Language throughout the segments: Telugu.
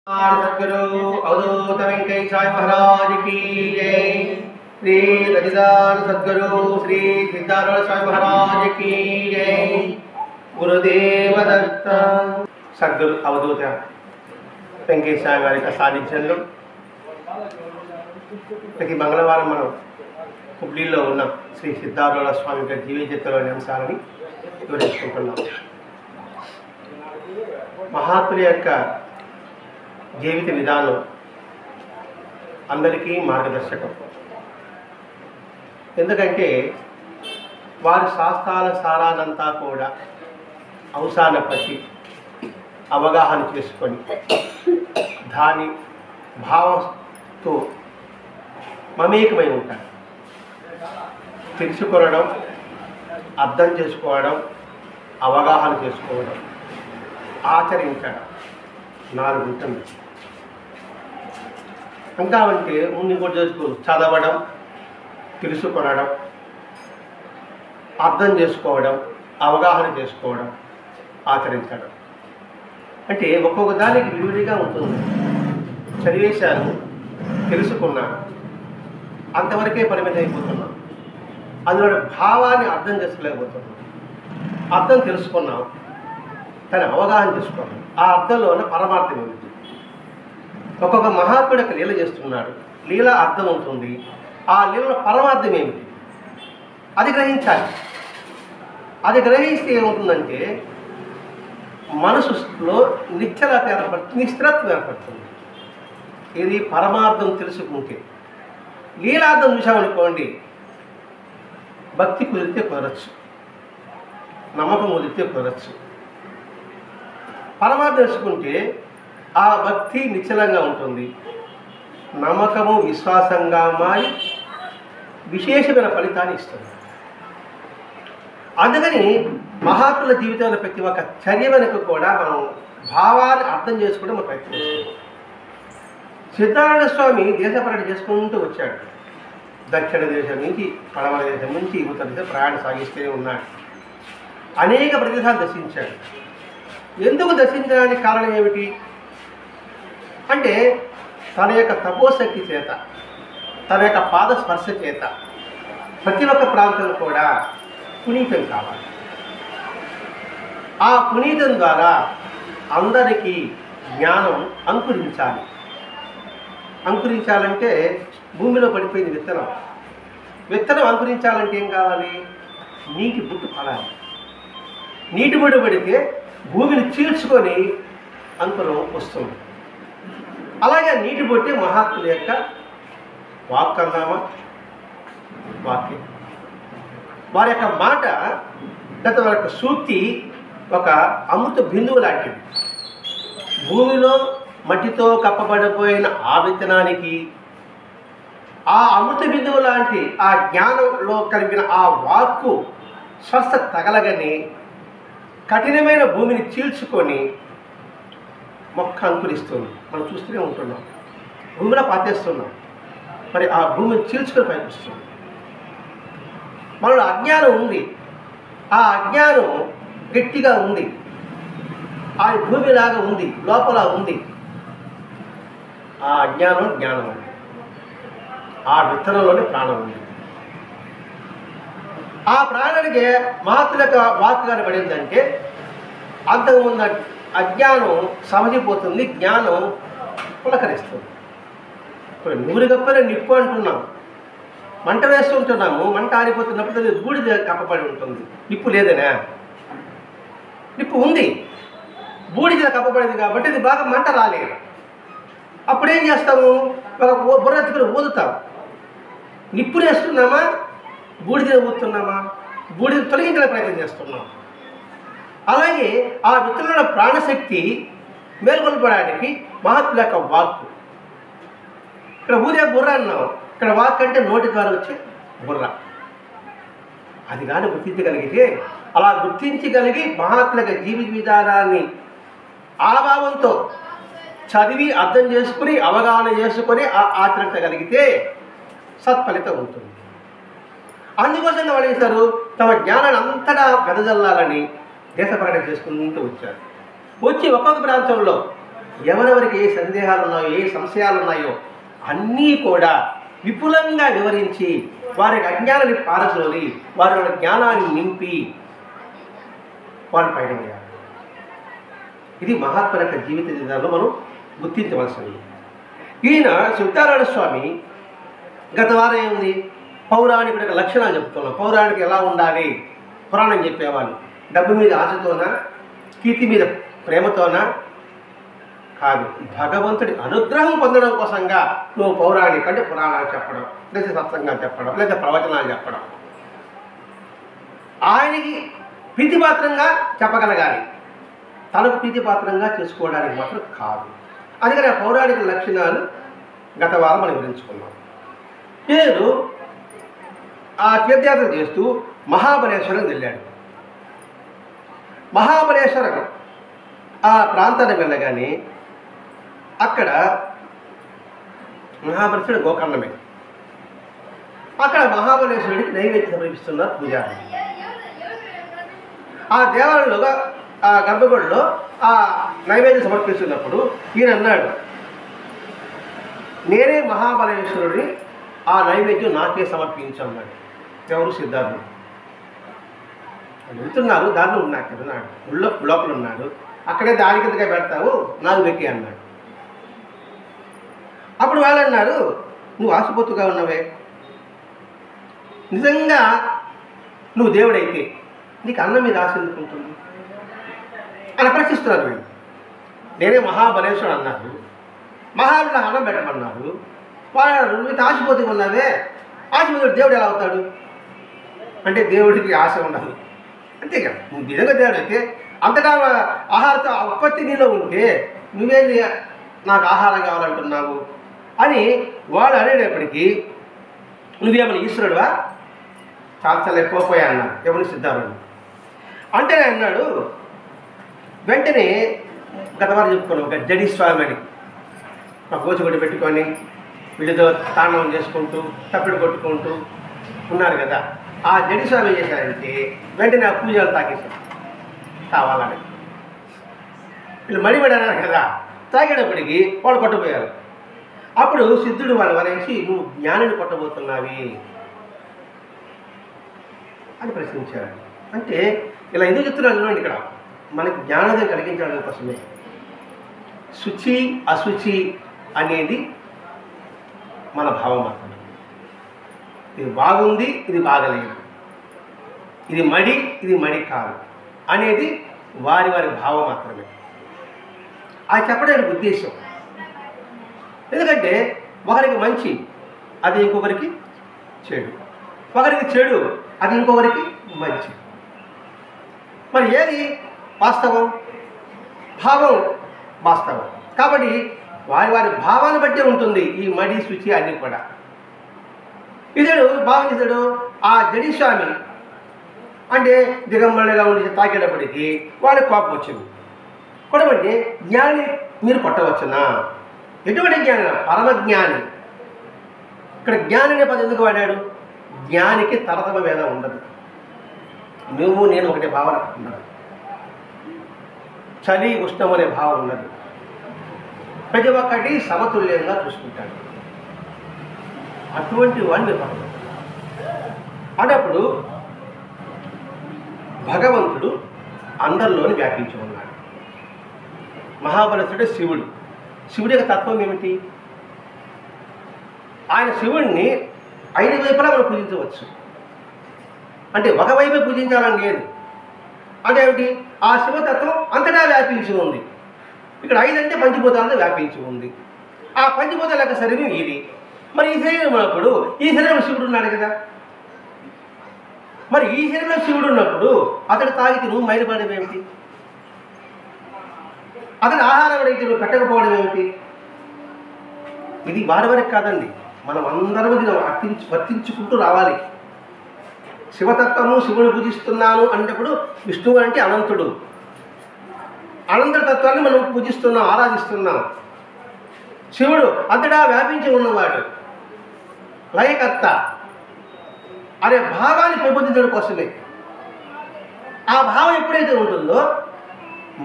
सद्गुरु अवधूत वेंकटेश साई महाराज की जय। श्री सच्चिदानंद सद्गुरु श्री सिद्धारूढ़ स्वामी महाराज की जय। गुरुदेव दत्त। सद्गुरु अवधूत वेंकटेश साई वाరి సాన్నిధ్యంలో ప్రతి మంగళవారం మనం హుబ్లీలో ఉన్న శ్రీ సిద్ధారూఢ స్వామి గారి జీవిత చరిత్రలోని అంశాలని వివరించుకుంటున్నాం. మహాత్ముల యొక్క జీవిత విధానం అందరికీ మార్గదర్శకం. ఎందుకంటే వారి శాస్త్రాల సారానంతా కూడా అవసాన పట్టి అవగాహన చేసుకొని దాని భావంతో మమేకమై ఉంటారు. తెలుసుకోవడం, అర్థం చేసుకోవడం, అవగాహన చేసుకోవడం, ఆచరించడం 4 ఉంటుంది. ఇంకా అంటే ముందు కూడా చేసుకోవచ్చు. చదవడం, తెలుసుకోవడం, అర్థం చేసుకోవడం, అవగాహన చేసుకోవడం, ఆచరించడం. అంటే ఒక్కొక్క దానికి విడివిడిగా ఉంటుంది. చదివేశాను, తెలుసుకున్నాను, అంతవరకే పరిమితం అయిపోతున్నాం. అందులో భావాన్ని అర్థం చేసుకోలేకపోతున్నాం. అర్థం తెలుసుకున్నాం, కానీ అవగాహన చేసుకోవాలి. ఆ అర్థంలో ఉన్న పరమార్థం ఏమిటి? ఒక్కొక్క మహాత్ముడు యొక్క లీల చేస్తున్నాడు, లీల అర్థం ఉంటుంది. ఆ లీలలో పరమార్థం ఏమిటి అది గ్రహించాలి. అది గ్రహిస్తే ఏమవుతుందంటే మనసులో నిశ్చలత ఏర్పడుతుంది, నిశ్చలత్వం ఏర్పడుతుంది. ఇది పరమార్థం తెలుసుకుంటే. లీలార్థం చూసామనుకోండి, భక్తి కుదిరితే కుదరచ్చు, నమ్మకం కుదిరితే కుదరచ్చు. పరమార్థం తెలుసుకుంటే ఆ భక్తి నిశ్చలంగా ఉంటుంది, నమ్మకము విశ్వాసంగా మారి విశేషమైన ఫలితాన్ని ఇస్తుంది. అందుకని మహాత్ముల జీవితంలో ప్రతి ఒక్క చర్య వెనుక కూడా మనం భావాన్ని అర్థం చేసుకోవడం మనం ప్రయత్నిస్తున్నాం. సిద్ధారూఢ స్వామి దేశ పర్యటన చేసుకుంటూ వచ్చాడు. దక్షిణ దేశం నుంచి పడమర దేశం నుంచి ఉత్తర దేశం ప్రయాణం సాగిస్తూనే ఉన్నాడు. అనేక ప్రదేశాలు దర్శించాడు. ఎందుకు దర్శించడానికి కారణం ఏమిటి అంటే తన యొక్క తపోశక్తి చేత, తన యొక్క పాద స్పర్శ చేత ప్రతి ఒక్క ప్రాంతం కూడా పునీతం కావాలి. ఆ పునీతం ద్వారా అందరికీ జ్ఞానం అంకురించాలి. అంకురించాలంటే భూమిలో పడిపోయింది విత్తనం. విత్తనం అంకురించాలంటే ఏం కావాలి? నీటి బుట్టు పడాలి. నీటి బుట్టు పడితే భూమిని చీల్చుకొని అంకురం వస్తుంది. అలాగే నీటి బొట్టి మహాత్ముల యొక్క వాక్ అందామా, వాక్యం, వారి యొక్క మాట గత వారి యొక్క సూక్తి ఒక అమృత బిందువు లాంటిది. భూమిలో మట్టితో కప్పబడిపోయిన ఆ విత్తనానికి ఆ అమృత బిందువు లాంటి ఆ జ్ఞానంలో కలిగిన ఆ వాక్కు స్పర్శ తగలగని కఠినమైన భూమిని చీల్చుకొని మొక్క అంకురిస్తుంది. మనం చూస్తూనే ఉంటున్నాం. భూమిలో పాతేస్తున్నాం, మరి ఆ భూమిని చీల్చుకొని పనిపిస్తుంది. మనలో అజ్ఞానం ఉంది. ఆ అజ్ఞానం గట్టిగా ఉంది, ఆ భూమిలాగా ఉంది, లోపల ఉంది. ఆ అజ్ఞానం జ్ఞానం ఉంది. ఆ విత్తనంలోనే ప్రాణం ఉంది. ఆ ప్రాణానికి మహాత్ముల యొక్క వాక్యాన్ని పడిందంటే అంతకుముందు అజ్ఞానం సమజిపోతుంది, జ్ఞానం పులకరిస్తుంది. ఇప్పుడు నూరు గప్పనే నిప్పు అంటున్నాం, మంట వేస్తుంటున్నాము. మంట ఆరిపోతున్నప్పుడు అది బూడిద కప్పబడి ఉంటుంది. నిప్పు లేదనే, నిప్పు ఉంది, బూడిద కప్పబడింది కాబట్టి ఇది బాగా మంట రాలేదు. అప్పుడేం చేస్తాము? ఒక బుర్రెత్తుకుని ఊదుతాం. నిప్పుని వేస్తున్నామా, బూడిద ఊదుతున్నామా? బూడిద తొలగించడానికి ప్రయత్నం చేస్తున్నాం. అలాగే ఆ విత్తనంలో ప్రాణశక్తి మేల్కొల్పడానికి మహాత్ముల యొక్క వాక్కు. ఇక్కడ ఊదే బుర్ర అన్నాం, ఇక్కడ వాక్ అంటే నోటి ద్వారా వచ్చే బుర్ర. అది కానీ గుర్తించగలిగితే, అలా గుర్తించగలిగి మహాత్ముల యొక్క జీవిత విధానాన్ని ఆ భావంతో చదివి అర్థం చేసుకుని అవగాహన చేసుకొని ఆచరించగలిగితే సత్ఫలితం ఉంటుంది. అందుకోసంగా వాళ్ళు చేశారు, తమ జ్ఞానాన్ని అంతటా వెదజల్లాలని దేశ పర్యటన చేసుకుంటూ వచ్చారు. వచ్చి ఒక్కొక్క ప్రాంతంలో ఎవరెవరికి ఏ సందేహాలు ఉన్నాయో, ఏ సంశయాలు ఉన్నాయో అన్నీ కూడా విపులంగా వివరించి వారికి అజ్ఞానాన్ని పారద్రోలి వారి జ్ఞానాన్ని నింపి వారు పయనమయ్యారు. ఇది మహాత్ముల యొక్క జీవిత విధానంలో మనం గుర్తించవలసింది. ఈయన సిద్ధారాయణ స్వామి గత వారం ఏముంది, పౌరాణికుడి యొక్క లక్షణాలు చెప్తున్నాం. పౌరాణిక ఎలా ఉండాలి, పురాణం చెప్పేవాళ్ళు డబ్బు మీద ఆశతోనా, కీర్తి మీద ప్రేమతోనా కాదు, భగవంతుడి అనుగ్రహం పొందడం కోసంగా నువ్వు పౌరాణిక అంటే పురాణాలు చెప్పడం, లేదా సత్సంగాలు చెప్పడం, లేదా ప్రవచనాలు చెప్పడం. ఆయనకి ప్రీతిపాత్రంగా చెప్పగలగాలి, తనకు ప్రీతిపాత్రంగా చేసుకోవడానికి మాత్రం కాదు. అందుకని ఆ పౌరాణిక లక్షణాలు గత వారం మనం వివరించుకున్నాం. నేను ఆ తీర్థయాత్ర చేస్తూ మహాబలేశ్వరం వెళ్ళాడు. మహాబలేశ్వరం ఆ ప్రాంతానికి వెళ్ళగానే అక్కడ మహాబలేశ్వరుడు గోకర్ణమే. అక్కడ మహాబలేశ్వరుడికి నైవేద్యం సమర్పిస్తున్నారు పూజారి. ఆ దేవాలయంలో ఆ గర్భగుడిలో ఆ నైవేద్యం సమర్పిస్తున్నప్పుడు ఈయన అన్నాడు, నేనే మహాబలేశ్వరుడిని, ఆ నైవేద్యం నాకే సమర్పించన్నాడు. ఎవరు? సిద్ధార్థుడు. వెళ్తున్నారు, దారిలో ఉన్నాడు కదా, లోపల ఉన్నాడు. అక్కడే దాని కిందగా పెడతావు, నాకు పెట్టి అన్నాడు. అప్పుడు వాళ్ళు అన్నారు, నువ్వు ఆశపోతుగా ఉన్నవే, నిజంగా నువ్వు దేవుడైతే నీకు అన్నం మీద ఆశ ఎందుకుంటుంది అని ప్రశ్నిస్తున్నారు వీళ్ళు. నేనే మహాబలేశ్వరుడు అన్నారు, మహాబలి అన్నం పెట్టమన్నారు. వాడు నువ్వు ఆశపోతుగా ఉన్నావే, ఆశపోతుడు దేవుడు ఎలా అవుతాడు అంటే దేవుడికి ఆశ ఉండదు. అంతేగా, నువ్వు నిజంగా దేవుడు అయితే అంతటా ఆహారతో ఉత్పత్తి నీలో ఉంటే నువ్వేంది నాకు ఆహారం కావాలంటున్నావు అని వాడు అనేటప్పటికీ నువ్వేమన్నా ఈశ్వరుడువా, చాలా ఎక్కువపోయా అన్నాడు. ఎవరు? సిద్ధార్థుడు. అంటే అన్నాడు, వెంటనే గతవారు చెప్పుకున్నాం, ఒక జడి స్వామి అని మా గోచిగొడ్డు పెట్టుకొని వీళ్ళతో తాండవం చేసుకుంటూ తప్పిడి కొట్టుకుంటూ ఉన్నారు కదా. ఆ జడి స్వామి ఏం చేశారంటే వెంటనే ఆ పూజలు తాగేశారు కావాలని. వీళ్ళు మడిమడి అన్నారు కదా, తాగేటప్పటికి వాళ్ళు కొట్టబోయారు. అప్పుడు సిద్ధుడు వాళ్ళు వరేసి, నువ్వు జ్ఞానిని కొట్టబోతున్నావి అని ప్రశ్నించాడు. అంటే ఇలా ఎందుకు చెప్తున్నారు చూడండి, ఇక్కడ మనకి జ్ఞానోదయం కలిగించడం కోసమే. శుచి అశుచి అనేది మన భావం మాత్రమే. ఇది బాగుంది, ఇది బాగలేదు, ఇది మడి, ఇది మడి కాదు అనేది వారి వారి భావం మాత్రమే. అది చెప్పడానికి ఉద్దేశం. ఎందుకంటే ఒకరికి మంచి అది ఇంకొకరికి చెడు, ఒకరికి చెడు అది ఇంకొకరికి మంచి. మరి ఏది వాస్తవం? భావం వాస్తవం. కాబట్టి వారి వారి భావాన్ని బట్టే ఉంటుంది ఈ మడి శుచి అన్నీ కూడా. ఇతడు భావం చేశాడు, ఆ జడి స్వామి అంటే దిగంబడిగా ఉండి తాకేటప్పటికీ వాడికి కోపం వచ్చింది. కొట్టబట్టి జ్ఞాని మీరు కొట్టవచ్చునా? ఎటువంటి జ్ఞాని? పరమజ్ఞాని. ఇక్కడ జ్ఞాని అనే పదం ఎందుకు వాడాడు? జ్ఞానికి తరతమ భేదం ఉండదు. నువ్వు నేను ఒకటే భావన ఉండదు, చలి ఉష్ణం అనే భావం ఉండదు. ప్రతి ఒక్కటి సమతుల్యంగా చూసుకుంటాడు. అటువంటి వాడిని పడదు. అన్నప్పుడు భగవంతుడు అందరిలోని వ్యాపించి ఉన్నాడు. మహాబలేశ్వరుడు శివుడు. శివుడి యొక్క తత్వం ఏమిటి? ఆయన శివుడిని 5 వైపులా మనం పూజించవచ్చు. అంటే ఒకవైపే పూజించాలని లేదు. అంటే ఏమిటి? ఆ శివతత్వం అంతటా వ్యాపించి ఉంది. ఇక్కడ 5 అంటే పంచభూతాలతో వ్యాపించి ఉంది. ఆ పంచభూతాల యొక్క శరీరం ఇది. మరి ఈ శరీరం ఉన్నప్పుడు ఈ శరీరంలో శివుడు ఉన్నాడు కదా. మరి ఈ శరీరంలో శివుడు ఉన్నప్పుడు అతడు తాగితే నువ్వు మైలుపడడం ఏమిటి? అతను ఆహారం అడిగితే నువ్వు పెట్టకపోవడం ఏమిటి? ఇది వారి వరకు కాదండి, మనం అందరం వర్తించుకుంటూ రావాలి. శివతత్వము, శివుని పూజిస్తున్నాను అన్నప్పుడు విష్ణువు అంటే అనంతుడు. అనంతుడి తత్వాన్ని మనం పూజిస్తున్నాం, ఆరాధిస్తున్నాం. శివుడు అంతటా వ్యాపించి ఉన్నవాడు, లయకర్త అనే భావాన్ని పెంపొందించడం కోసమే. ఆ భావం ఎప్పుడైతే ఉంటుందో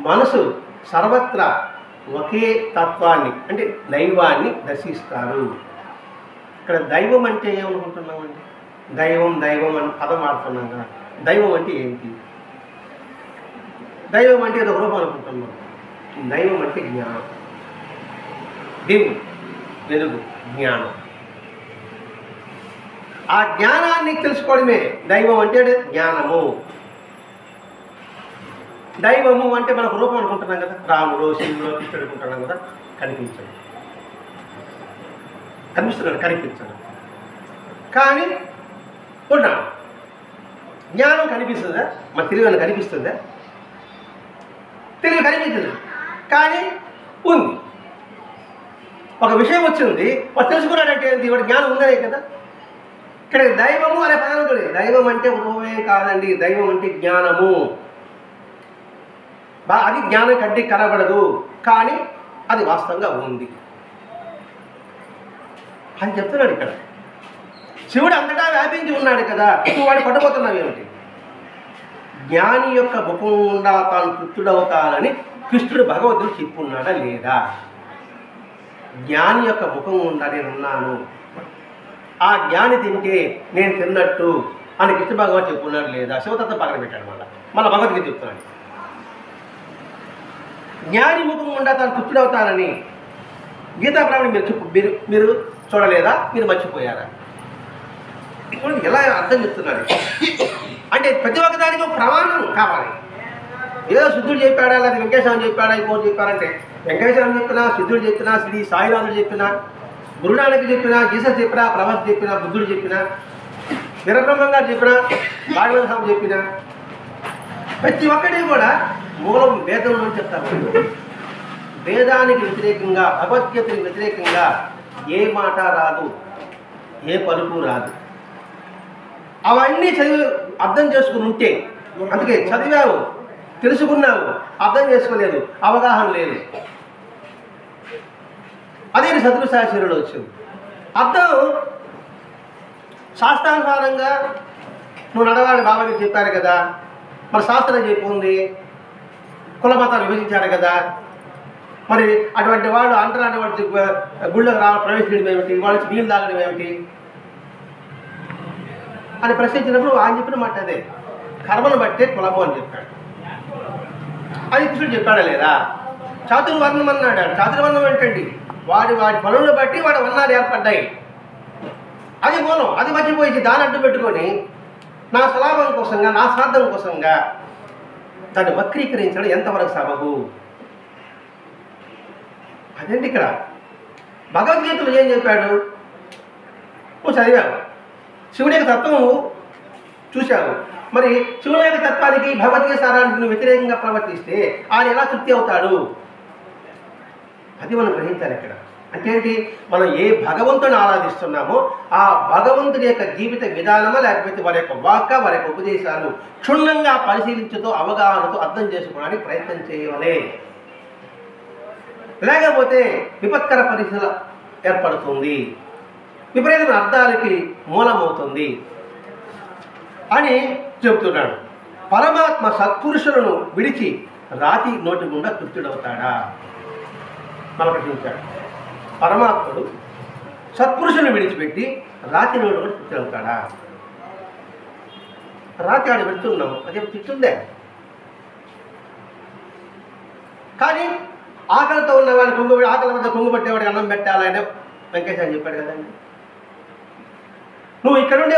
మనసు సర్వత్రా ఒకే తత్వాన్ని అంటే దైవాన్ని దర్శిస్తారు. ఇక్కడ దైవం అంటే ఏమనుకుంటున్నామండి? దైవం దైవం అని పదం వాడుతున్నాం కదా. దైవం అంటే ఏంటి? దైవం అంటే ఏదో రూపం అనుకుంటున్నాం. దైవం అంటే జ్ఞానం, దివ్వు, వెలుగు, జ్ఞానం. ఆ జ్ఞానాన్ని తెలుసుకోవడమే దైవం అంటే జ్ఞానము. దైవము అంటే మనకు రూపం అనుకుంటున్నాం కదా, రాముడు, శివుడు, కృష్ణుడు అనుకుంటున్నాం కదా. కనిపించడు, కనిపిస్తున్నాడు, కనిపించడు, కానీ ఉన్నాడు. జ్ఞానం కనిపిస్తుందా? మన తెలివి కనిపిస్తుందా? తెలివి కనిపించదు, కానీ ఉంది. ఒక విషయం వచ్చింది, వాడు తెలుసుకున్నాడంటే వాడి జ్ఞానం ఉందనే కదా. ఇక్కడ దైవము అనే పదం కూడా దైవం అంటే రూపమే కాదండి. దైవం అంటే జ్ఞానము. అది జ్ఞానం కంటికి కనబడదు, కానీ అది వాస్తవంగా ఉంది అని చెప్తున్నాడు ఇక్కడ. శివుడు అంతటా వ్యాపించి ఉన్నాడు కదా, నువ్వు వాడు పట్టుపోతున్నావు ఏమిటి? జ్ఞాని యొక్క ముఖం గుండా తాను తృప్తుడవుతానని కృష్ణుడు భగవద్గీత చెప్పున్నాడా లేదా? జ్ఞాని యొక్క ముఖం గుండా నేను ఉన్నాను, ఆ జ్ఞాని తింటే నేను తిన్నట్టు అని కృష్ణ భగవాన్ చెప్పున్నాడు లేదా? శివతత్వం పక్కన పెట్టాడు. మళ్ళీ భగవద్గీత చెప్తున్నాడు. జ్ఞాని ముఖం గుండా తాను తృప్తుడవుతానని గీతా ప్రాణం మీరు చూడలేదా? మీరు మర్చిపోయారా? ఇప్పుడు ఎలా అర్థం చెప్తున్నాడు అంటే ప్రతి ఒక్కదానికి ఒక ప్రమాణం కావాలి. ఏదో సిద్ధుడు చెప్పాడా, లేదా వెంకటేశ్వరం చెప్పాడా, ఇంకోటి చెప్పారంటే వెంకటేశ్వరం చెప్పినా, సిద్ధుడు చెప్పినా, శ్రీ సాయినాథుడు చెప్పినా, గురునానక్ చెప్పినా, జీసస్ చెప్పినా, ప్రభాస్ చెప్పినా, బుద్ధుడు చెప్పినా, వీరబ్రహ్మం గారు చెప్పినా, భాగవత స్వామి చెప్పినా, ప్రతి ఒక్కటి కూడా మూలం వేదంలో చెప్తారు. వేదానికి వ్యతిరేకంగా, భగవద్గీతకి వ్యతిరేకంగా ఏ మాట రాదు, ఏ పలుకు రాదు. అవన్నీ చదివి అర్థం చేసుకుని ఉంటే, అందుకే చదివావు, తెలుసుకున్నావు, అర్థం చేసుకోలేదు, అవగాహన లేదు. అదే సద్గురు శాస్త్రులు వచ్చింది. అర్థం శాస్త్రానుసారంగా నువ్వు నడవాలని బాబాకి చెప్పారు కదా, మరి శాస్త్రం చెప్పుంది, కుల మతాలు విభజించారు కదా. మరి అటువంటి వాళ్ళు అంటరాని వాడు గుళ్ళకు ప్రవేశించడం ఏమిటి, వాళ్ళు నీళ్ళు తాగడం ఏమిటి అని ప్రశ్నించినప్పుడు ఆయన చెప్పిన మాట అదే, కర్మను బట్టే కులము అని చెప్పాడు. అది కృష్ణుడు చెప్పాడా లేదా? చాతుర్వర్ణం అన్నాడు. చాతుర్వర్ణం ఏంటండి? వాడి పనులను బట్టి వాడి వర్ణాలు ఏర్పడ్డాయి. అది మూలం. అది మర్చిపోయి దాన్ని అడ్డు పెట్టుకొని నా స్వలాభం కోసంగా, నా స్వార్థం కోసంగా దాన్ని వక్రీకరించడం ఎంతవరకు సబబు? అదేంటి ఇక్కడ భగవద్గీతలో ఏం చెప్పాడు? నువ్వు చదివావు, శివుని యొక్క తత్వం చూశావు. మరి శివుని యొక్క తత్వానికి భగవద్గీత సారానికి నువ్వు వ్యతిరేకంగా ప్రవర్తిస్తే ఆయన ఎలా తృప్తి అవుతాడు? అది మనం గ్రహించాలి ఇక్కడ. అంటే ఏంటి? మనం ఏ భగవంతుని ఆరాధిస్తున్నామో ఆ భగవంతుని యొక్క జీవిత విధానమా, లేకపోతే వారి యొక్క వాక్క, వారి యొక్క ఉపదేశాలు క్షుణ్ణంగా పరిశీలించుతూ అవగాహనతో అర్థం చేసుకోవడానికి ప్రయత్నం చేయవలే. లేకపోతే విపత్కర పరిస్థితులు ఏర్పడుతుంది, విపరీతమైన అర్థాలకి మూలమవుతుంది అని చెబుతున్నాడు. పరమాత్మ సత్పురుషులను విడిచి రాతి నోటి గుండా తృప్తుడవుతాడా? మనం ప్రశ్నించాడు. పరమాత్ముడు సత్పురుషులను విడిచిపెట్టి రాతి నోటి గుండా తృప్తుడవుతాడా? రాతి ఆడ పెడుతున్నాము, అదే తిట్టుందే. కానీ ఆకలితో ఉన్న వాళ్ళని ఆకలి మీద కొంగుపట్టేవాడికి అన్నం పెట్టాలని వెంకటేశ్వర చెప్పాడు కదండి. నువ్వు ఇక్కడ ఉండే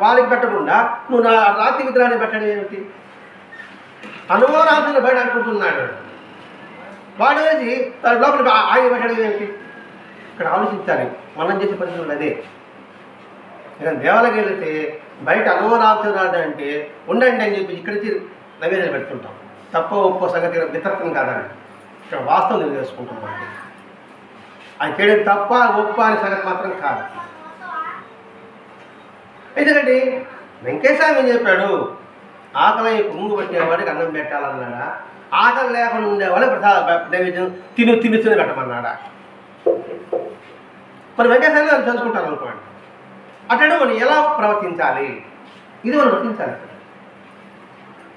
వాళ్ళకి పెట్టకుండా నువ్వు నా రాతి విగ్రహాన్ని పెట్టడం ఏమిటి? అనుమానాలను బయట అనుకుంటున్నాడు వాడు. వేసి తన లోపల ఆయన పెట్టడం ఏమిటి? ఇక్కడ ఆలోచించాలి. మనం చేసే పరిస్థితులు అదే. ఇక దేవాలకి వెళితే బయట అనుమానాలు అంటే ఉండండి అని చెప్పి ఇక్కడికి నైవేద్యం పెడుతుంటాం. తప్ప ఒప్పో సంగతి వితర్కం కాదని ఇక్కడ వాస్తవం తెలియజేసుకుంటున్నాం. అది చేయడం తప్ప ఒప్ప అనే సంగతి మాత్రం కాదు. ఎందుకంటే వెంకటేశ్వరం ఏం చెప్పాడు? ఆకలి కుంగు పట్టేవాడికి అన్నం పెట్టాలన్నాడా? ఆకలి లేకుండా ఉండేవాళ్ళకి ప్రసాద నైవేద్యం తిని పెట్టమన్నాడా? మరి వెంకటేశ్వరం అది తెలుసుకుంటాను అనుకోండి. అట్లా మనం ఎలా ప్రవర్తించాలి? ఇది మనం వర్తించాలి.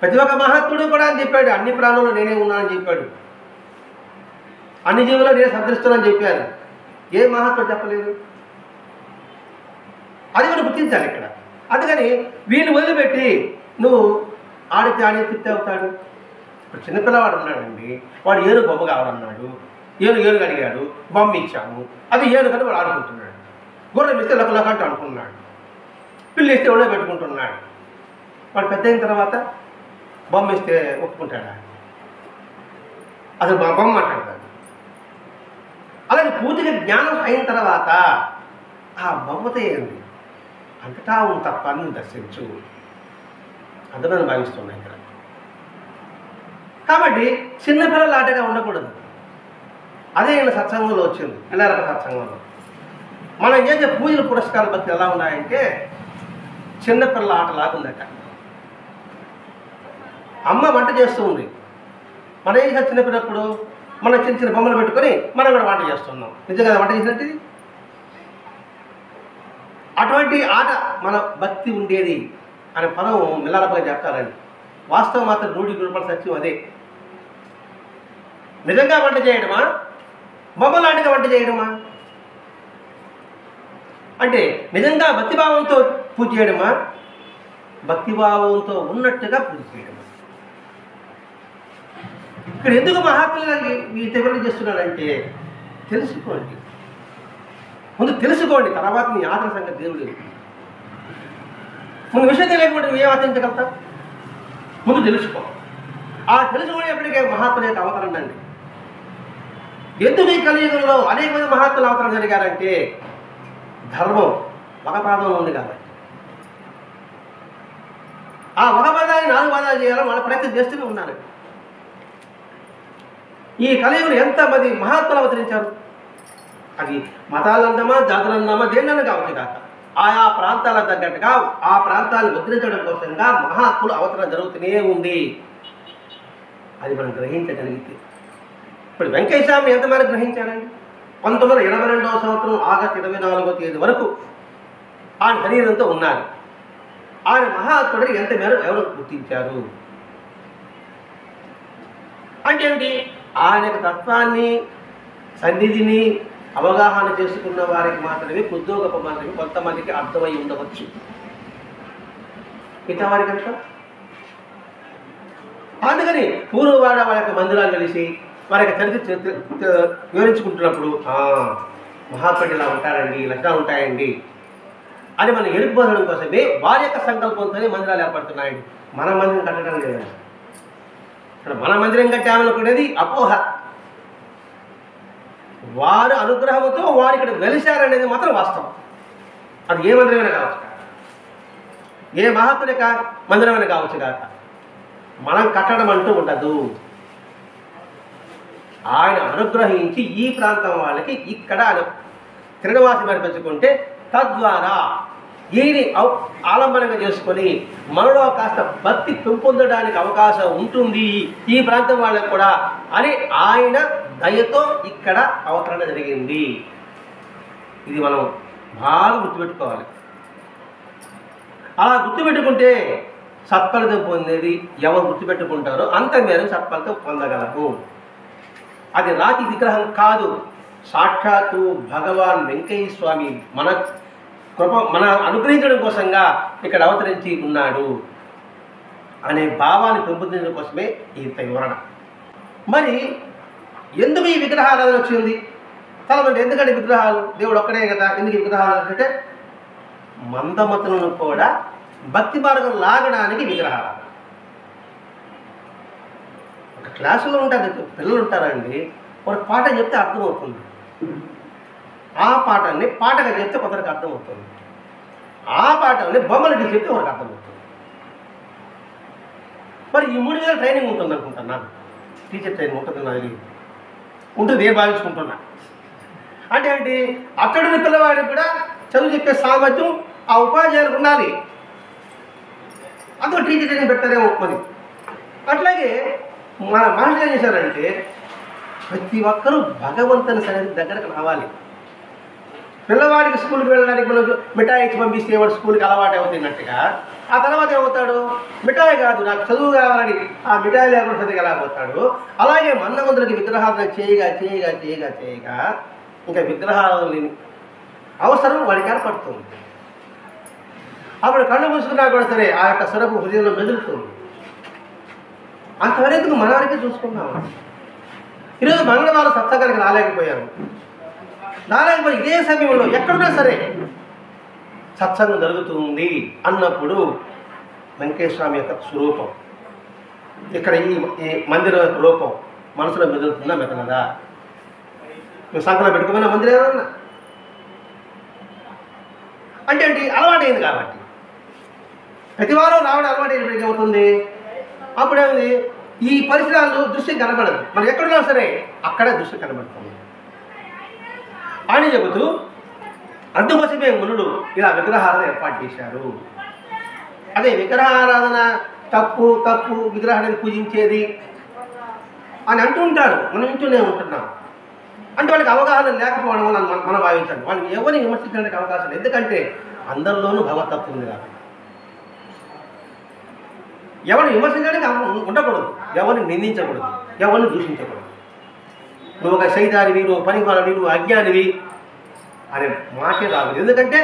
ప్రతి ఒక్క మహాత్ముడు కూడా అని చెప్పాడు, అన్ని ప్రాణులు నేనే ఉన్నానని చెప్పాడు. అన్ని జీవులు నేను సంతరిస్తున్నానని చెప్పారు. ఏ మహాత్ముడు చెప్పలేదు. అది కూడా గుర్తించాలి ఇక్కడ. అందుకని వీళ్ళు వదిలిపెట్టి నువ్వు ఆడితే తిప్పితే అవుతాడు. ఇప్పుడు చిన్నపిల్లవాడు ఉన్నాడండి, వాడు ఏనుగు బొమ్మ కావాలన్నాడు, ఏనుగు అడిగాడు, బొమ్మ ఇచ్చాము, అది ఏనుగని వాడు ఆడుకుంటున్నాడు. గుర్రం ఇస్తే లక్కలకంటూ అనుకున్నాడు, పిల్లి ఇస్తే ఒళ్ళో పెట్టుకుంటున్నాడు. వాడు పెద్ద అయిన తర్వాత బొమ్మ ఇస్తే ఒప్పుకుంటాడా? అసలు బొమ్మ మాట్లాడతాడు. అలాగే పూర్తిగా జ్ఞానం అయిన తర్వాత ఆ బొమ్మతో ఏంది అంతటా ఉన్న తత్వాన్ని దర్శించు అందులో నేను భావిస్తున్నాను ఇక్కడ. కాబట్టి చిన్నపిల్లల ఆటగా ఉండకూడదు. అదే ఈయన సత్సంగంలో వచ్చింది, ఎల్లారప్ప సత్సంగంలో. మనం చేసే పూజలు పురస్కార భక్తి ఎలా ఉన్నాయంటే చిన్నపిల్లల ఆట లాగుందట. అమ్మ వంట చేస్తూ ఉంది, మనం ఏం చేసాం చిన్నపిల్లప్పుడు మనం చిన్న చిన్న బొమ్మలు పెట్టుకొని మనం కూడా వంట చేస్తున్నాం. నిజంగా వంట చేసినట్టు అటువంటి ఆట మన భక్తి ఉండేది అనే పదం మిల్లారప్పగా చెప్తారండి. వాస్తవం మాత్రం 100% సత్యం అదే. నిజంగా వంట చేయడమా, బొమ్మలాంటిగా వంట చేయడమా? అంటే నిజంగా భక్తిభావంతో పూజ చేయడమా, భక్తిభావంతో ఉన్నట్టుగా పూజ చేయడమా? ఇక్కడ ఎందుకు మహాత్ములు ఈ తెగలు చేస్తున్నాడంటే తెలుసుకోండి, ముందు తెలుసుకోండి, తర్వాత నీ ఆదరణ సంగతి దేవుడు. ముందు విషయం తెలియకుండా నువ్వు ఏం ఆచరించగలుగుతా? ముందు తెలుసుకో. ఆ తెలుసుకునేప్పటికే మహాత్ముల యొక్క అవతరణ అండి. ఎందుకు ఈ కలియుగంలో అనేక మంది మహాత్ముల అవతరణ జరిగారంటే ధర్మం ఒక పాదంలో ఉంది కాబట్టి. ఆ ఒక పాదాన్ని 4 పాదాలు చేయాలని వాళ్ళ ప్రయత్నం చేస్తూనే ఉన్నారు. ఈ కలియుగంలో ఎంతమంది మహాత్ములు అవతరించారు? అది మతాలందమా, జాతులందమా, దేన్నన్నా కావచ్చు కాక ఆయా ప్రాంతాలకు తగ్గట్టుగా ఆ ప్రాంతాలను ముద్రించడం కోసంగా మహాత్ములు అవతరణ జరుగుతూనే ఉంది. అది మనం గ్రహించగలిగితే. ఇప్పుడు వెంకయ్య స్వామి ఎంతమంది గ్రహించారండి? 1982వ సంవత్సరం ఆగస్టు 24వ తేదీ వరకు ఆయన శరీరంతో ఉన్నారు. ఆయన మహాత్ముడిని ఎంత మేర ఎవరు గుర్తించారు అంటే ఏమిటి? ఆయన యొక్క తత్వాన్ని, సన్నిధిని అవగాహన చేసుకున్న వారికి మాత్రమే, కొద్దో గొప్ప మాత్రమే కొంతమందికి అర్థమై ఉండవచ్చు. మిగతా వారికి అంతా అందుకని పూర్వవాడ వాళ్ళ యొక్క మందిరాలు కలిసి వారి యొక్క చరిత్ర వివరించుకుంటున్నప్పుడు మహాత్ముడు ఇలా ఉంటారండి, లక్షణాలు ఉంటాయండి అని మనం ఎరుకుపోవడం కోసమే వారి యొక్క సంకల్పంతోనే మందిరాలు ఏర్పడుతున్నాయండి. మన మందిరం కట్టడం లేదండి. ఇక్కడ మన మందిరం కట్టామనుకునేది అపోహ. వారు అనుగ్రహంతో వారు ఇక్కడ వెలిశారనేది మాత్రం వాస్తవం. అది ఏ మందిరమైనా కావచ్చు, ఏ మహాత్ముడి యొక్క మందిరమైనా కావచ్చు కాక మనం కట్టడం అంటూ ఉండదు. ఆయన అనుగ్రహించి ఈ ప్రాంతం వాళ్ళకి ఇక్కడ శ్రీనివాసం ఏర్పరచుకుంటే తద్వారా ఈయని ఆలంబనంగా చేసుకొని మనలో కాస్త భక్తి పెంపొందడానికి అవకాశం ఉంటుంది ఈ ప్రాంతం వాళ్ళకు కూడా అని ఆయన దయతో ఇక్కడ అవతరణ జరిగింది. ఇది మనం బాగా గుర్తుపెట్టుకోవాలి. అలా గుర్తుపెట్టుకుంటే సత్ఫలితం పొందేది ఎవరు గుర్తుపెట్టుకుంటారో అంత మేరకు సత్ఫలితం పొందగలము. అది రాతి విగ్రహం కాదు, సాక్షాత్తు భగవాన్ వెంకయ్య స్వామి మన అనుగ్రహించడం కోసంగా ఇక్కడ అవతరించి ఉన్నాడు అనే భావాన్ని పెంపొందించడం కోసమే ఈ వివరణ. మరి ఎందుకు ఈ విగ్రహారాధన వచ్చింది? చాలామంది ఎందుకంటే విగ్రహాలు, దేవుడు ఒక్కడే కదా, ఎందుకు విగ్రహాలు అంటే మందమతులను కూడా భక్తి మార్గం లాగడానికి విగ్రహాలు. ఒక క్లాసులో ఉంటారు, పిల్లలు ఉంటారండి, ఒక పాట చెప్తే అర్థమవుతుంది. ఆ పాఠాన్ని పాటగా చెప్తే కొందరికి అర్థమవుతుంది. ఆ పాఠాన్ని బొమ్మలకి చెప్తే ఒకరికి అర్థమవుతుంది. మరి ఈ 3 నెలల ట్రైనింగ్ ఉంటుంది అనుకుంటాను. నాకు టీచర్ ట్రైనింగ్ ఉంటుంది, నాది ఉంటుంది, నేను భావించుకుంటున్నా. అంటే ఏంటి? అక్కడున్న పిల్లవాడికి కూడా చదువు చెప్పే సామర్థ్యం ఆ ఉపాధ్యాయులకు ఉండాలి. అందులో టీచర్ ట్రైనింగ్ పెట్టారేమో మరి. అట్లాగే మన మాస్టర్ ఏం చేశారంటే ప్రతి ఒక్కరూ భగవంతుని సన్నిధి దగ్గరకు రావాలి. పిల్లవాడికి స్కూల్కి వెళ్ళడానికి మనం మిఠాయి ఇచ్చి పంపిస్తే వాడు స్కూల్కి అలవాటు అవుతున్నట్టుగా ఆ తర్వాత ఏమవుతాడు, మిఠాయి కాదు నాకు చదువు కావాలని ఆ మిఠాయి లేకుండా చదివి ఎలాగవుతాడు. అలాగే మన్నమందులకి విగ్రహాలను చేయగా చేయగా చేయగా చేయగా ఇంకా విగ్రహాలని అవసరం వాడికి ఏర్పడుతుంది. అప్పుడు కళ్ళు మూసుకున్నా కూడా సరే ఆ యొక్క స్వరపు హృదయంలో మెదులుతుంది. అంతవరకు మన వరకే చూసుకున్నాము. ఈరోజు మంగళవారం సత్సంగానికి రాలేకపోయాము. ఇదే సమయంలో ఎక్కడున్నా సరే సత్సంగం జరుగుతుంది అన్నప్పుడు వెంకటేశ్వర స్వామి యొక్క స్వరూపం ఇక్కడ ఈ మందిరం యొక్క రూపం మనసులో మెదులుతుందా మెదలదా? నువ్వు సంకలం పెట్టుకోమన్నా మందిరం ఏమన్నా అంటే అలవాటైంది కాబట్టి ప్రతి వారం రావడం అలవాటు అయినప్పటికీ ఏమవుతుంది, అప్పుడేమిది ఈ పరిసరాలు దృష్టి కనబడదు. మనం ఎక్కడున్నా సరే అక్కడే దృష్టి కనబడుతుంది అని చెబుతూ అందుకోసమే మునులు ఇలా విగ్రహాలను ఏర్పాటు చేశారు. అదే విగ్రహారాధన తప్పు తప్పు విగ్రహాన్ని పూజించేది అని అంటూ ఉంటారు. మనం ఇంటూనే ఉంటున్నాం. అంటే వాళ్ళకి అవగాహన లేకపోవడం వల్ల మనం భావించాలి. వాళ్ళని ఎవరిని విమర్శించడానికి అవకాశం లేదు. ఎందుకంటే అందరిలోనూ భగవతత్వం ఉంది కాబట్టి ఎవరిని విమర్శించడానికి ఉండకూడదు, ఎవరిని నిందించకూడదు, ఎవరిని దూషించకూడదు. నువ్వు ఒక సైతానివి, నువ్వు పనివాడివి, నువ్వు అజ్ఞానివి అనే మాటే రాదు. ఎందుకంటే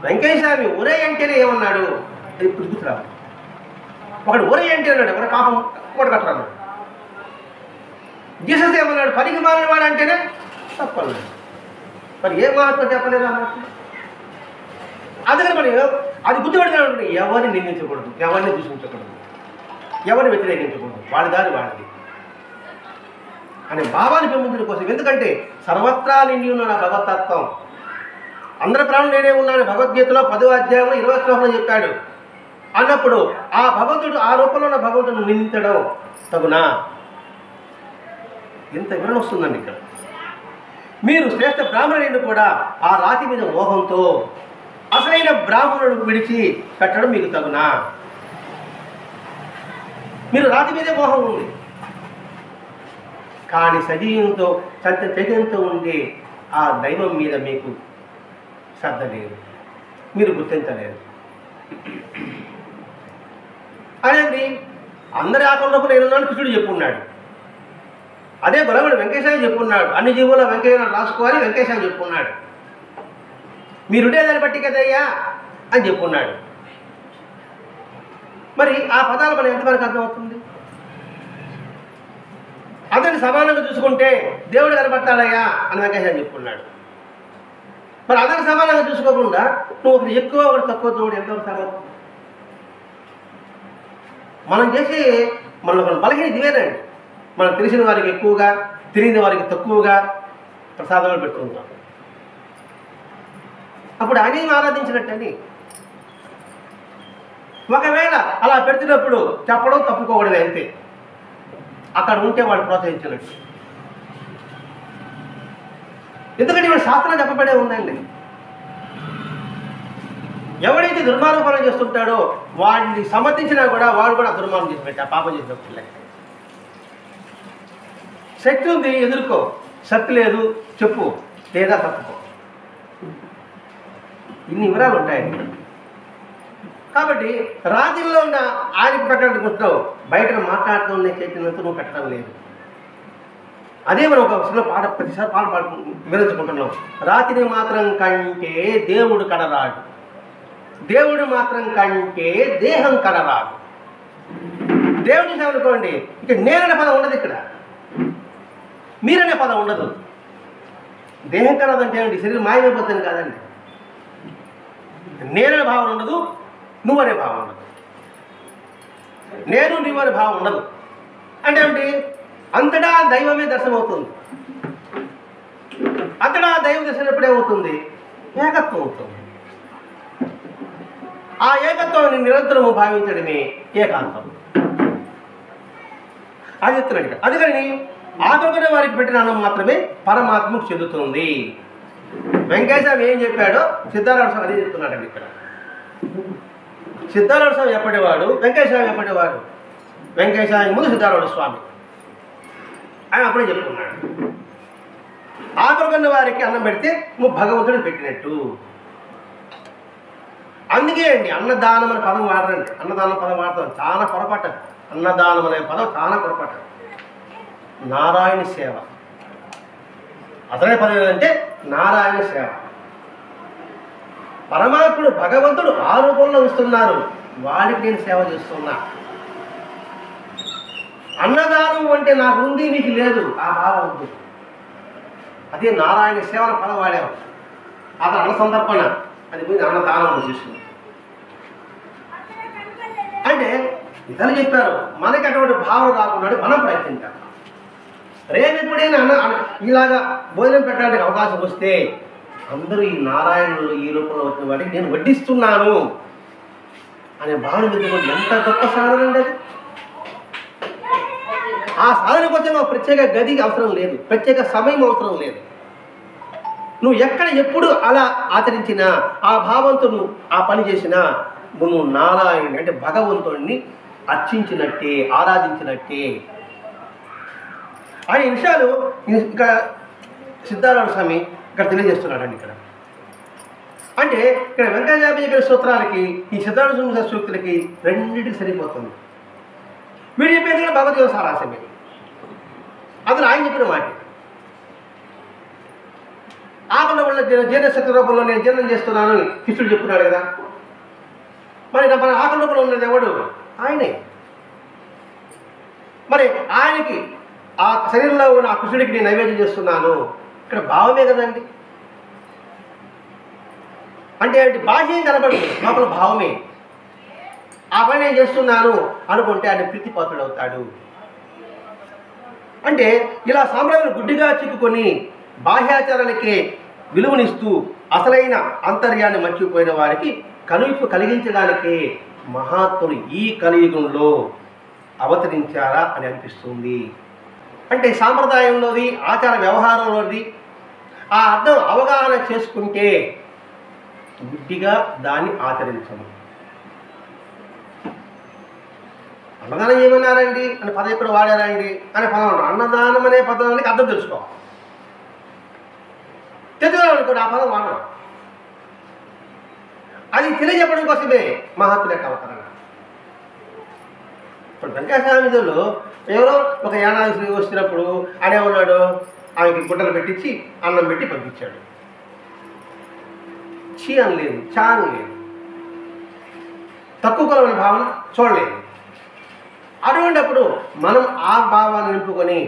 వెంకటేశ్వర ఒరే అంటేనే ఏమన్నాడు ఇప్పుడు గుర్తురాదు. ఒకడు ఒరే అంటే అన్నాడు, ఒక పాపం ఒకటి కట్టరాడు. జీసస్ ఏమన్నాడు, పనికి మాలిన వాడు అంటేనే తప్పన్నాడు. మరి ఏ మహాత్మ చెప్పలేదు అన్నట్టు. అందుకని మరి అది గుర్తుపెట్టుకున్నాడు. ఎవరిని నిందించకూడదు, ఎవరిని దూషించకూడదు, ఎవరిని వ్యతిరేకించకూడదు, వాడి దారి వాడిది అనే భావాన్ని పెంపొందడం కోసం. ఎందుకంటే సర్వత్రా నిండి ఉన్న నా భగవతత్వం, అందరి ప్రాణులు నేనే ఉన్నాను భగవద్గీతలో 10వ అధ్యాయంలో 20వ శ్లోకంలో చెప్పాడు. అన్నప్పుడు ఆ భగవంతుడు ఆ రూపంలో ఉన్న భగవంతుడు నిందించడం తగునా? ఎంత వివరణ వస్తుందండి ఇక్కడ. మీరు శ్రేష్ఠ బ్రాహ్మణుడిని కూడా ఆ రాతి మీద మోహంతో అసలైన బ్రాహ్మణుడు విడిచి కట్టడం మీకు తగునా? మీరు రాతి మీదే మోహం ఉంది, కానీ సజీవంతో చైతన్యంతో ఉండే ఆ దైవం మీద మీకు శ్రద్ధ లేదు, మీరు గుర్తించలేదు. అనేది అందరి ఆత్మలోపు నేనున్నాను కృష్ణుడు చెప్పున్నాడు. అదే బలవుడు వెంకటేశ్వర చెప్పున్నాడు. అన్ని జీవుల వెంకయ్య రాసుకోవాలి వెంకటేశ్వర చెప్పున్నాడు. మీరుండేదాన్ని బట్టి కదయ్యా అని చెప్పున్నాడు. మరి ఆ పదాలు మనం ఎంతవరకు అర్థమవుతుంది? అందరిని సమానంగా చూసుకుంటే దేవుడు కనబడతాడయ్యా అని వెంకటేశ్వర చెప్పుకున్నాడు. మరి అందరిని సమానంగా చూసుకోకుండా నువ్వు ఒకటి ఎక్కువ ఒకటి తక్కువ చూడు, ఎంతవరకు సమానం? మనం చేసే మన బలహీన ఇవేనండి. మనం తెలిసిన వారికి ఎక్కువగా, తెలియని వారికి తక్కువగా ప్రసాదాలు పెట్టుకుంటాం. అప్పుడు ఆయన ఆరాధించినట్టని. ఒకవేళ అలా పెడుతున్నప్పుడు చెప్పడం తప్పుకోకూడదు అంతే. అక్కడ ఉంటే వాడు ప్రోత్సహించినట్టు. ఎందుకంటే వాడు శాస్త్రం చెప్పబడే ఉందండి. ఎవడైతే దుర్మార్గం చేస్తుంటాడో వాడిని సమర్థించినా కూడా వాడు కూడా దుర్మార్గం చేసినట్టు, ఆ పాపం చేసినట్టు. శక్తి ఉంది ఎదుర్కో, శక్తి లేదు చెప్పు లేదా తప్పుకో. ఇన్ని వివరాలు ఉంటాయండి. కాబట్టి రాజుల్లో ఉన్న ఆయన పెట్టాలనుకుంటున్నావు, బయట మాట్లాడుతూ చేసినంత నువ్వు పెట్టడం లేదు. అదే మనం ఒక చిన్న పాట ప్రతిసారి పాట వివరించుకుంటున్నాం. రాత్రి మాత్రం కంటే దేవుడు కడరాడు, దేవుడు మాత్రం కంటే దేహం కడరాడు. దేవుడు చూసామనుకోండి, ఇక నేననే పదం ఉండదు, ఇక్కడ మీరనే పదం ఉండదు. దేహం కలదంటే ఏమండి, శరీరం మాయమైపోతుంది కాదండి. నేననే భావన ఉండదు, నువ్వనే భావన ఉండదు. నేను నువ్వు అనే భావం ఉండదు. అంటే ఏమిటి, అంతటా దైవమే దర్శనమవుతుంది. అంతటా దైవ దర్శనం ఎప్పుడేమవుతుంది, ఏకత్వం అవుతుంది. ఆ ఏకత్వాన్ని నిరంతరము భావించడమే ఏకాంతం. అది చెప్తున్నాడు. అందుకని ఆత్మకునే వారికి పెట్టిన అన్నం మాత్రమే పరమాత్మకు చెందుతుంది. వెంకటేశ్వర ఏం చెప్పాడో సిద్ధారామ స్వామి అదే చెప్తున్నాడండి ఇక్కడ. సిద్ధారామ స్వామి ఎప్పటివాడు, వెంకటేశ్వర ఎప్పటివాడు. వెంకటేశ్వర ముందు సిద్ధారామ స్వామి ఆయన అప్పుడే చెప్పుకున్నాడు. ఆకలిగొన్న వారికి అన్నం పెడితే నువ్వు భగవంతుడు పెట్టినట్టు. అందుకే అండి అన్నదానం అనే పదం వాడరండి. అన్నదానం పదం వాడతాం చాలా పొరపాటు. అన్నదానం అనే పదం చాలా పొరపాటు. నారాయణ సేవ అసలే పదం ఏంటంటే నారాయణ సేవ. పరమాత్ముడు భగవంతుడు ఆ రూపంలో వస్తున్నారు, వాడికి నేను సేవ చేస్తున్నా. అన్నదానం అంటే నాకు ఉంది నీకు లేదు ఆ భావం ఉంది. అదే నారాయణ సేవల పదం వాడేవాడు. అతను అన్న సందర్భన అది పోయి అన్నదానం చేస్తుంది. అంటే ఇతను చెప్పారు మనకి అటువంటి భావన రాకుండా మనం ప్రయత్నించాలి. రేపు ఎప్పుడైనా ఇలాగా భోజనం పెట్టడానికి అవకాశం వస్తే అందరూ ఈ నారాయణుడు ఈ రూపంలో వచ్చిన వాడికి నేను వడ్డిస్తున్నాను అనే భావన పెట్టుకుంటే ఎంత గొప్ప సాధన అండి అది. ఆ సాధన కోసం నువ్వు ప్రత్యేక గది అవసరం లేదు, ప్రత్యేక సమయం అవసరం లేదు. నువ్వు ఎక్కడ ఎప్పుడు అలా ఆచరించినా ఆ భావంతో నువ్వు ఆ పని చేసినా నువ్వు నారాయణుని అంటే భగవంతుడిని అర్చించినట్టే, ఆరాధించినట్టే అనే విషయాలు ఇక్కడ సిద్ధారాయణ స్వామి ఇక్కడ తెలియజేస్తున్నాడండి. ఇక్కడ అంటే ఇక్కడ వెంకటేశ్వర చెప్పిన సూత్రాలకి ఈ సిద్ధారాయణ సూక్తులకి రెండింటికి సరిపోతుంది. వీడు చెప్పేది కూడా భగవద్గీత సారాంశమే. అతను ఆయన చెప్పిన మాట ఆకలి వల్ల జీర్ణశక్తి రూపంలో నేను జీర్ణం చేస్తున్నాను కృష్ణుడు చెప్తున్నాడు కదా. మరి మన ఆకలి రూపంలో ఉన్నది ఎవడు? ఆయనే. మరి ఆయనకి ఆ శరీరంలో ఉన్న ఆ కృష్ణుడికి నేను నైవేద్యం చేస్తున్నాను ఇక్కడ భావమే కదండి. అంటే బాహ్యం కనబడదు, లోపల భావమే. ఆ పని నేను చేస్తున్నాను అనుకుంటే ఆయన ప్రీతిపాత్రుడు అవుతాడు. అంటే ఇలా సాంప్రదాయం గుడ్డిగా చిక్కుకొని బాహ్యాచారాలకే విలువనిస్తూ అసలైన అంతర్యాన్ని మర్చిపోయిన వారికి కనువిప్పు కలిగించడానికే మహాత్ములు ఈ కలియుగంలో అవతరించారా అని అనిపిస్తుంది. అంటే సాంప్రదాయంలోది ఆచార వ్యవహారంలోది ఆ అర్థం అవగాహన చేసుకుంటే గుడ్డిగా దాన్ని ఆచరించము. అన్నదానం ఏమన్నారండి అని పదం ఎప్పుడు వాడారండి అనే పదం. అన్నదానం అనే పదానికి అర్థం తెలుసుకోవాలి. తెలుసుకోవాలనుకోండి ఆ పదం వాడడం. అది తెలియజెప్పడం కోసమే మహాత్ముల యొక్క అవతరణ. ఇప్పుడు వెంకటేశ్వర ఎవరో ఒక యానాది వచ్చినప్పుడు ఆయన ఉన్నాడు, ఆయనకి గుడ్డలు పెట్టించి అన్నం పెట్టి పంపించాడు. చీ అనలేదు, చా అనలేదు, తక్కువ కులమైన భావన చూడలేదు. అటువంటిప్పుడు మనం ఆ భావాన్ని నింపుకొని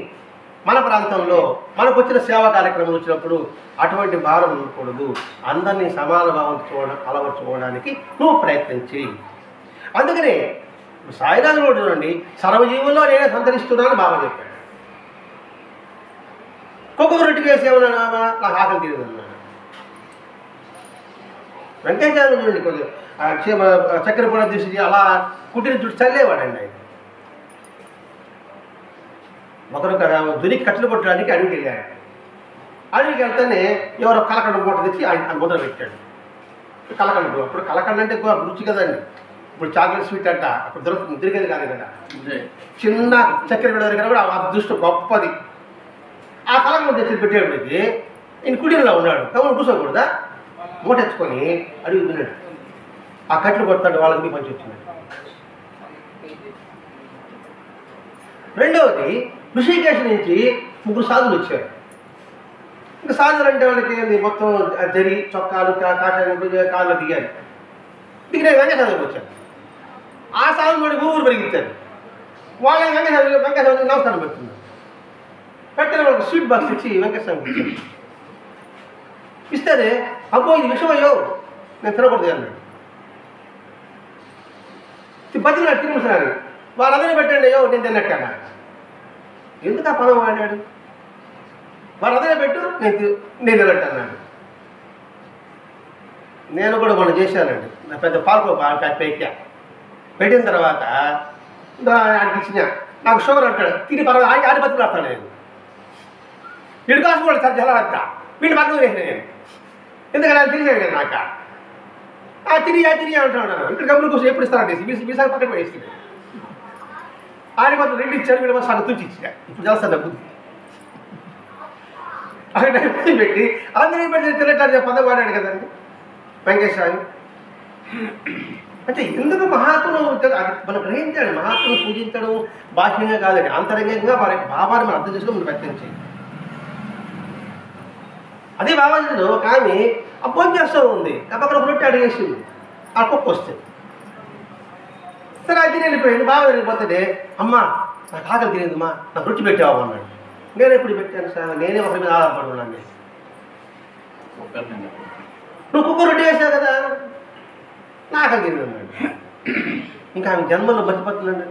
మన ప్రాంతంలో మనకు వచ్చిన సేవా కార్యక్రమం వచ్చినప్పుడు అటువంటి భావం ఉండకూడదు. అందరినీ సమాన భావం అలవర్చుకోవడానికి నువ్వు ప్రయత్నించి. అందుకనే సాయినాథుడు చూడండి, సర్వజీవుల్లో నేనే సంతరిస్తున్నాను బాబా చెప్పాడు. ఒక్కొక్క రొట్టెకి వేసి ఏమన్నా నాకు ఆకలి తీరదు అన్నాడు. వెంకటేశ్వర చూడండి కొద్దిగా చక్కెర పొడ తీసి అలా కుట్టిన చుట్టూ చల్లేవాడండి ఆయన. ఒకరు దునికి కట్టెలు కొట్టడానికి అడవికి వెళ్ళాడు. అడవికి వెళ్తేనే ఎవరో కలకండ మూట తెచ్చి ఆయన మొదలు పెట్టాడు. కలకండ అప్పుడు కలకండ అంటే రుచి కదండి. ఇప్పుడు చాక్లెట్ స్వీట్ అంట అప్పుడు దొరికేది కాదు కదా. చిన్న చక్కెర బిడ్డ దగ్గర కూడా అదృష్టం గొప్పది. ఆ కలకండ తెచ్చి పెట్టేవాడికి ఈయన కుటీరులో ఉన్నాడు. కమలు కూర్చోకూడదా, మూట తెచ్చుకొని అడిగి తిన్నాడు. ఆ కట్టెలు కొడతాడు, వాళ్ళకి పంచి వచ్చినాడు. రెండవది ఋషికేశ్ నుంచి 3 సాధులు వచ్చారు. ఇంకా సాధులు అంటే వాళ్ళకి మొత్తం జరి చొక్కాలు కాషాయం కాళ్ళు దిగారు. దిగిన వెంకటేశ్వరం వచ్చారు. ఆ సాధులు కూడా ఊరు పెరిగిచ్చారు. వాళ్ళ వెంకటేశ్వరం నమస్కారం పెడుతున్నారు. పెట్టిన వాళ్ళకి స్వీట్ బాక్స్ ఇచ్చి వెంకటేశ్వరం ఇచ్చారు. ఇస్తే అబ్బో ఇది విషమయ్యో నేను తినకూడదు అన్నాడు. బతికినాడు తిరుగుతున్నారు. వాళ్ళందరినీ పెట్టండి అయ్యో నేను తిన్నట్టు అన్నాడు. ఎందుకు ఆ పదం వాడాడు? వాళ్ళందరినీ పెట్టు నేను తిన్నట్టు అన్నాడు. నేను కూడా మనం చేశానండి. నా పెద్ద పాల్కో పెట్టిన తర్వాత ఆయనకి ఇచ్చిన నాకు షుగర్ అంటాడు. తిరిగి పర్వాలేదు ఆడిపత్రులు వస్తాను నేను. వీడి కాసు కూడా సార్ జల వద్దా వీడిని పక్కన వేసిన నేను. ఎందుకంటే ఆయన తిరిగాడు కదా నాక తిరిగి అంటున్నాడు. ఇక్కడ గమని కోసం ఎప్పుడు ఇస్తానంటే మీసారి పక్కన వేస్తుంది. ఆయన కొంచెం 2 ఇచ్చారు, వీడి సగం తుంచి ఇచ్చా. ఇప్పుడు చేస్తాను బుద్ధి. అక్కడ పెట్టి అందరికీ పెట్టి తినట్టు పదం వాడాడు కదండి వెంకటేశ్వర. అంటే ఎందుకు మహాత్ములు అది మనం గ్రహించాడు. మహాత్ములు పూజించడం బాహ్యంగా కాదండి, అంతరంగంగా వారి భావాన్ని మనం అర్థం చేసుకుని మనం వ్యక్తం. అదే భావాలు ఒక ఆమె భోజనం చేస్తూ ఉంది, పక్కన రొట్టె అడిగేసింది, ఆ కుక్క వస్తుంది. సరే అది వెళ్ళిపోయింది. బాగా వెళ్ళిపోతుంది. అమ్మ నాకు ఆకలి తినేదమ్మా, నాకు రొట్టె పెట్టావు అన్నాడు. నేను ఎప్పుడు పెట్టాను సార్, నేనే ఒకరి మీద ఆధారపడి ఉన్నాను. నేను నువ్వు కుక్క రొట్టె వేసావు కదా, నా ఆకలి తినేది అన్నాడు. ఇంకా ఆమె జన్మలో మర్చిపోతున్నాడు.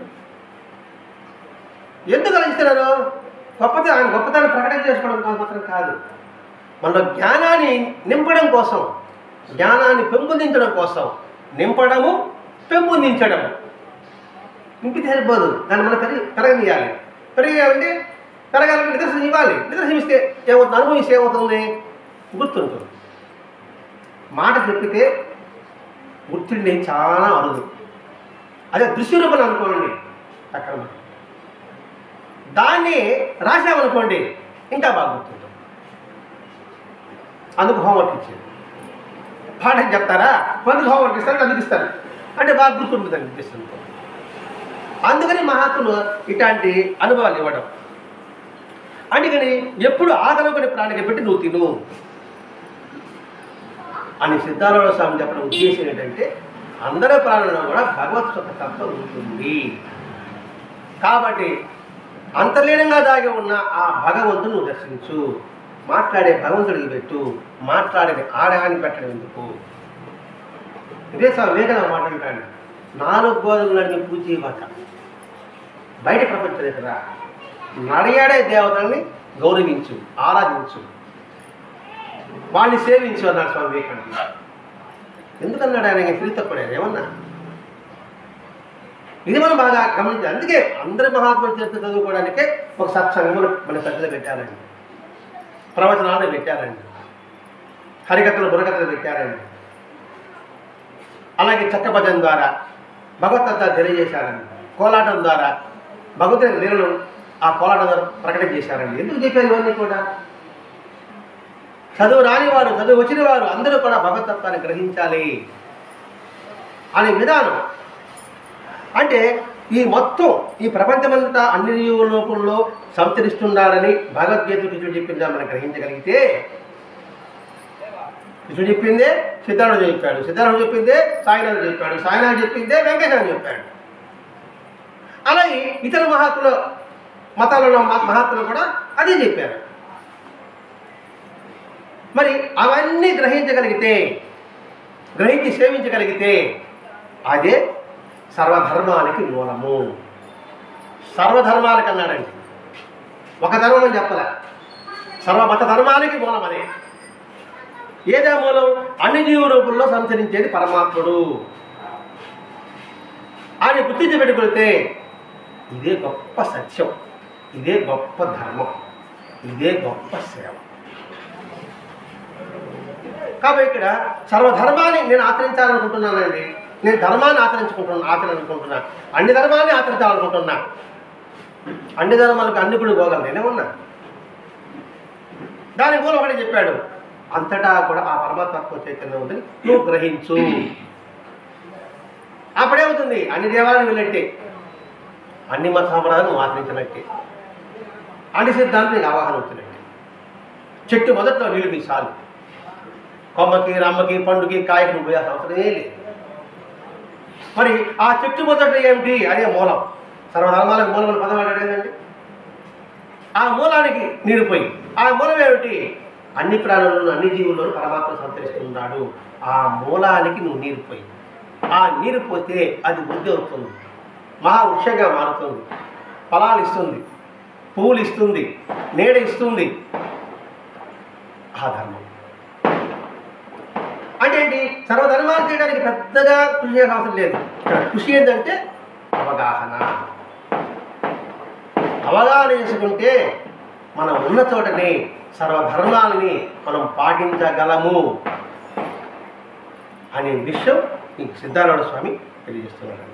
ఎందుకు కలిగిస్తున్నారు? ఆయన గొప్పతనాన్ని ప్రకటన చేసుకోవడం మాత్రం కాదు, మనలో జ్ఞానాన్ని నింపడం కోసం, జ్ఞానాన్ని పెంపొందించడం కోసం. నింపడము, పెంపొందించడము. నింపితే సరిపోదు, దాన్ని మనం పెరగనీయాలి. పెరిగేయాలంటే పెరగాలంటే నిదర్శనం ఇవ్వాలి. నిదర్శనం ఇస్తే ఏమవుతుంది? అనుభవిస్తే ఏమవుతుంది? గుర్తుంటుంది. మాట చెప్పితే గుర్తుండే చాలా అరుదు. అదే దృశ్య రూపం అనుకోండి, అక్కడ దాన్ని రాసామనుకోండి ఇంకా బాగా గుర్తుంటుంది. అందుకు హోంవర్క్ ఇచ్చేది. పాఠం చెప్తారా, కొంతకు హోంవర్క్ ఇస్తారు, అందుకు ఇస్తారు అంటే బాగా గుర్తుంటుంది అనిపిస్తుంది. అందుకని మహాత్ములు ఇట్లాంటి అనుభవాలు ఇవ్వడం. అందుకని ఎప్పుడు ఆకలికొని ప్రాణికి పెట్టి నువ్వు తిను అని సిద్ధారూఢ స్వామి చెప్పడం ఉద్దేశం ఏంటంటే, అందరి ప్రాణంలో కూడా భగవత్ తత్వం ఉంటుంది కాబట్టి అంతర్లీనంగా దాగి ఉన్న ఆ భగవంతుని నువ్వు దర్శించు. మాట్లాడే భగవంతుడికి పెట్టు, మాట్లాడేది ఆడహాన్ని పెట్టడం ఎందుకు? ఇదే స్వామి వివేకానంద మాట్లాడతాడు, 4 గోధుమలు నడిమి పూచి ఇవ్వక బయట ప్రపంచం దగ్గర నడయాడే దేవతల్ని గౌరవించు, ఆరాధించు, వాళ్ళని సేవించు అన్నాడు స్వామి వివేకానంద. ఎందుకన్నాడు ఆయన? తిరిగి తప్పడాడు ఏమన్నా? ఇది మనం బాగా గమనించాలి. అందుకే అందరి మహాత్ములు చరిత్ర చదువుకోవడానికే ఒక సత్సంగములు మన పెద్దలు పెట్టారండి, ప్రవచనాలు పెట్టారండి, హరికథలు బుర్రకథలు పెట్టారండి. అలాగే చెక్క భజన ద్వారా భగవతత్వాన్ని తెలియజేశారండి. కోలాటం ద్వారా భగవద్గీత లీలలు ఆ కోలాటం ద్వారా ప్రకటన చేశారండి. ఎందుకు చెప్పారు ఇవన్నీ కూడా? చదువు రాని వారు, చదువు వచ్చిన వారు అందరూ కూడా భగవతత్వాన్ని గ్రహించాలి అనే విధానం. అంటే ఈ మొత్తం ఈ ప్రపంచమంతా అన్ని రూపంలో సంచరిస్తున్నాడని భగవద్గీత కృష్ణుడు చెప్పిందా మనం గ్రహించగలిగితే, కృష్ణుడు చెప్పిందే సిద్ధార్థుడు చెప్పాడు, సిద్ధార్థుడు చెప్పిందే సాయినాథుడు చెప్పాడు, సాయినాథుడు చెప్పిందే వెంకటేశ్వరుడు చెప్పాడు. అలాగే ఇతర మహాత్ముల మతాలలో మహాత్ములు కూడా అదే చెప్పారు. మరి అవన్నీ గ్రహించగలిగితే, గ్రహించి సేవించగలిగితే అదే సర్వధర్మానికి మూలము. సర్వధర్మాలకు అన్నాడండి, ఒక ధర్మం అని చెప్పలే, సర్వమత ధర్మానికి మూలం అదే. ఏదే మూలం? అన్ని జీవ రూపంలో సంచరించేది పరమాత్ముడు అని గుర్తించి పెట్టుకుంటే ఇదే గొప్ప సత్యం, ఇదే గొప్ప ధర్మం, ఇదే గొప్ప సేవ. కాబట్టి ఇక్కడ సర్వధర్మాన్ని నేను ఆచరించాలనుకుంటున్నానండి, నేను ధర్మాన్ని ఆచరించుకుంటున్నా, అన్ని ధర్మాన్ని ఆచరించాలనుకుంటున్నా. అన్ని ధర్మాలకు అన్ని కూడా పోగలను నేనేమన్నా? దాని మూలం ఒకటి చెప్పాడు, అంతటా కూడా ఆ పరమాత్మ చైతన్యం ఉందని నువ్వు గ్రహించు. అప్పుడేమవుతుంది? అన్ని దేవాలను వెళ్ళట్టే, అన్ని మత సంప్రదాయాలను ఆచరించినట్టే, అన్ని సిద్ధాంతం నీకు అవగాహన అవుతున్నట్టే. చెట్టు మొదట్లో నీళ్ళు మీ చాలు, కొమ్మకి రమ్మకి పండుకి కాయకి నువ్వు పోయాల్సిన అవసరమే లేదు. మరి ఆ చెట్టు మొదట ఏమిటి? అదే మూలం. సర్వధర్మాలకు మూలం అని పదం అడిగేదండి. ఆ మూలానికి నీరు పోయి, ఆ మూలం ఏమిటి? అన్ని ప్రాణులను అన్ని జీవులను పరమాత్మ సంతరిస్తున్నాడు. ఆ మూలానికి నువ్వు నీరు పోయి, ఆ నీరు పోతే అది వృద్ధి అవుతుంది, మహావృక్షంగా మారుతుంది, ఫలాలు ఇస్తుంది, పువ్వులు ఇస్తుంది, నీడ ఇస్తుంది. ఆ ధర్మం అంటే ఏంటి? సర్వధర్మాలు చేయడానికి పెద్దగా కృషి చేయాల్సిన అవసరం లేదు. ఇక్కడ కృషి ఏంటంటే అవగాహన. అవగాహన చేసుకుంటే మనం ఉన్న చోటనే సర్వధర్మాలని మనం పాటించగలము అనే విషయం ఈ సిద్ధారూఢ స్వామి తెలియజేస్తున్నారు.